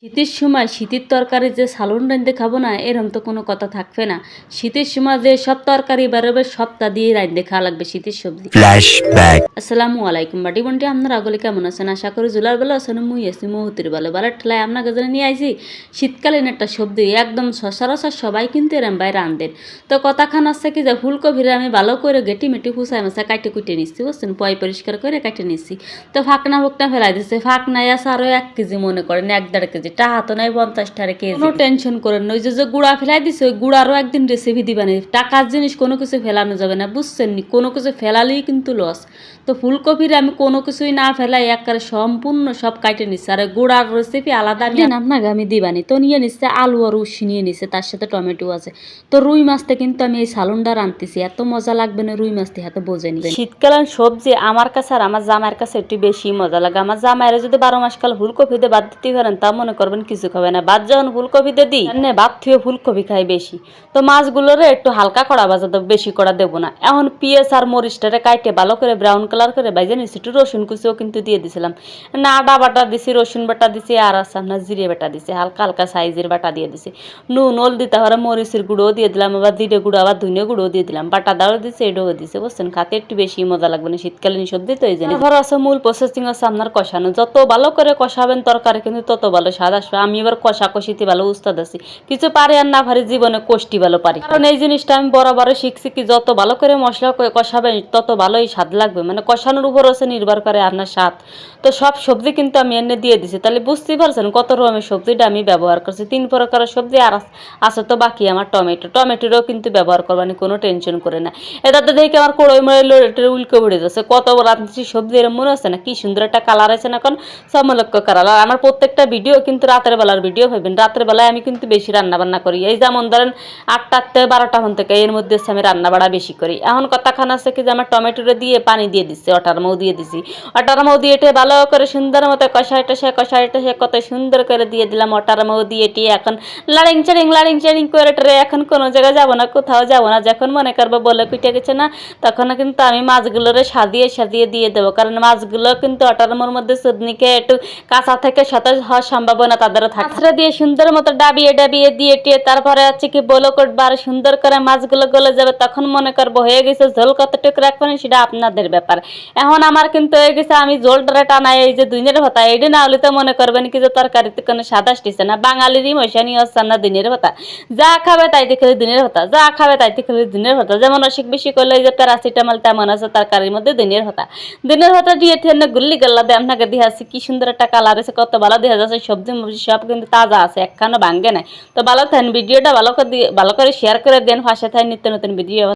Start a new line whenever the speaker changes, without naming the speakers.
শীতের সময় শীতের তরকারি যে সালুন রাঁধতে খাবো না এরম তো কোনো কথা থাকবে না। শীতের সময় যে সব তরকারি বেরোবে সবটা দিয়ে রাঁধতে খাওয়া লাগবে শীতের সবজি।
ফ্ল্যাশব্যাক।
আসসালামু আলাইকুম বাটি বন্টি, আপনারা আগলে কেমন আছেন? আশা করি জুলার বেলা আছেন, মুই আছি মহুতির বেলা বেলার ঠেলায় আপনাকে জন্য নিয়ে আইছি শীতকালীন একটা সবজি, একদম সচরাচর সবাই কিন্তু এরম ভাই রাঁধেন। তো কথাখান আছে কি যে ফুলকপিরে আমি ভালো করে গেটি মেটি ফুসাই মাছা কাটে কুটে নিচ্ছি, বুঝছেন, পয় পরিষ্কার করে কাটে নিচ্ছি। তো ফাঁকনা ফুকনা ফেলাই দিচ্ছে, ফাঁক নাই আছে আরও 1 কেজি, মনে করেন 1-1.5 কেজি, টাহা তো নাই 50 কেজি। কোনো টেনশন করেন না, ওই যে গুঁড়া ফেলাই দিছে ওই গুঁড়ারও একদিন রেসিপি দিবানি। টাকার জিনিস কোনো কিছু ফেলানো যাবে না, বুঝছেন নি, কোনো কিছু ফেলালেই কিন্তু লস। তো ফুলকপির আমি কোনো কিছুই না ফেলাই একবারে সম্পূর্ণ সব কাটে নিচ্ছে, আর গুঁড়ার রেসিপি আলাদা আপনাকে আমি দিবানি। তো নিয়ে নিচ্ছে আলু আর উসি নিয়ে নিচ্ছে, তার সাথে টমেটো আছে। তো রুই মাছটা কিন্তু আমি এই সালুনটা রাঁধতেছি, এত মজা লাগবে না রুই মাছটি হাতে বোঝে নিবেন। শীতকালীন সবজি আমার কাছে আর আমার জামাইয়ের কাছে একটু বেশি মজা লাগে। আমার জামাইয়ের যদি 12 মাস কাল ফুলকপি দিয়ে বাদ দিতে পারেন তা মনে করবেন কিছু খাবে না। ভাত যখন ফুলকপি দিয়ে দিই ভাত থুয়ে ফুলকপি খাই বেশি। তো মাছগুলোরে একটু হালকা কড়া ভাজা দেবো, বেশি কড়া দেবো না। এখন পেঁয়াজ আর মরিচটারে কাটে ভালো করে ব্রাউন কালার করে ভাজে নিচ্ছি, একটু রসুন কুচিও কিন্তু দিয়ে দিছিলাম, না আদা বাটা দিছি, রসুন বাটা দিছি, আর আছে আপনার জিরে বাটা দিছি, হালকা হালকা সাইজের বাটা দিয়ে দিছি। নুন ওল দিতে পারে, মরিচের গুঁড়োও দিয়ে দিলাম, আবার জিরে গুঁড়ো আবার ধনে গুঁড়োও দিয়ে দিলাম, বাটা দাও দিছে, এটাও দিছে, বুঝছেন, খাতে একটু বেশি মজা লাগবে না শীতকালীন সবজি তো এই জন্য। এবার আছে মূল প্রসেসিং আছে আপনার কষানো, যত ভালো করে কষাবেন তরকারি কিন্তু তত ভালো স্বাদ আসবে। আমি এবার কষা কষিতে ভালো উস্তাদ আছি, কিছু পারি আর না পারি, জীবনে কষ্টি ভালো পারি, কারণ এই জিনিসটা আমি বরাবরই শিখছি কি যত ভালো করে মশলা কষাবেন তত ভালোই স্বাদ লাগবে, মানে কষানোর উপর আছে নির্ভর করে আপনার স্বাদ। তো সব সবজি কিন্তু আমি এনে দিয়ে দিছি, তাহলে বুঝতেই পারছেন কত রকমের সবজিটা আমি ব্যবহার করছি। 3 প্রকারের সবজি আর আছে তো বাকি আমার টমেটোরও কিন্তু ব্যবহার করবানি, কোনো টেনশন করে না। এটাতে দেখে আমার কড়ই মড়াইলো উল্কে পড়ে যাচ্ছে, কত রাঁধছি সবজি এরম মনে আছে না, কি সুন্দর একটা কালার আছে না, এখন সমলক্ষ কালার। আর আমার প্রত্যেকটা ভিডিও কিন্তু রাতের বেলার ভিডিও ভাবেন, রাতের বেলায় আমি কিন্তু বেশি রান্না বান্না করি, এই যেমন ধরেন 8টা থেকে 12টা থেকে এর মধ্যে আমি রান্না বাড়া বেশি করি। এখন কথাখান আছে কি যে আমার টমেটোটা দিয়ে পানি দিয়ে দিচ্ছি, অটার মৌ দিয়ে দিছি, অটার মৌ দিয়ে এটে ভালো করে সুন্দর মতো কষাই টষাই কত সুন্দর করে দিয়ে দিলাম অটার মৌ দিয়ে এটি। এখন লাড়িং চাড়িং করে টরে এখন কোনো জায়গায় যাবো না, কোথাও যাবো না, যখন মনে করবো বলে কুইটে গেছে না তখন কিন্তু আমি মাছগুলোরে সাজিয়ে দিয়ে দেবো, কারণ মাছগুলো কিন্তু অটার মৌর মধ্যে সুদনিকে একটু কাঁচা থেকে সতেজ হওয়ার সম্ভাবনা তাদেরও থাকে। দিয়ে সুন্দর মতো ডাবিয়ে দিয়ে টিয়ে তারপরে আছে কি বলো করবার সুন্দর করে মাছগুলো গলে যাবে, তখন মনে করবো হয়ে গেছে। ঝোল কতটুকু রাখবেন সেটা আপনাদের ব্যাপার। এখন আমার কিন্তু হয়ে গেছে, আমি ঝোলটা টানাই এই যে দিনের ভাতা, এইটা না হলে তো মনে করবেন কি যে তরকারিতে কোনো স্বাদ আসতেছে না। বাঙালিরই মশানি হচ্ছে না দিনের ভাতা, যা খাবে তাইতে খেলে দিনের ভাতা, যা খাবে তাইতে খেলে দিনের ভাতা। যেমন অসুখ বেশি করলে যে প্যারাসিটামল তেমন আছে তরকারির মধ্যে দিনের ভাতা দিয়ে থেনে গুল্লি গাল্লা দিয়ে আপনাকে দিয়ে আসছে, কি সুন্দর একটা কালার আছে, কত ভালো দেখা যাচ্ছে। সবজি মবজি সব কিন্তু তাজা আছে, একখানো ভাঙ্গে নাই। তো ভালো থাকেন, ভিডিওটা ভালো করে শেয়ার করে দেন, পাশে থাকেন নিত্য নতুন ভিডিও।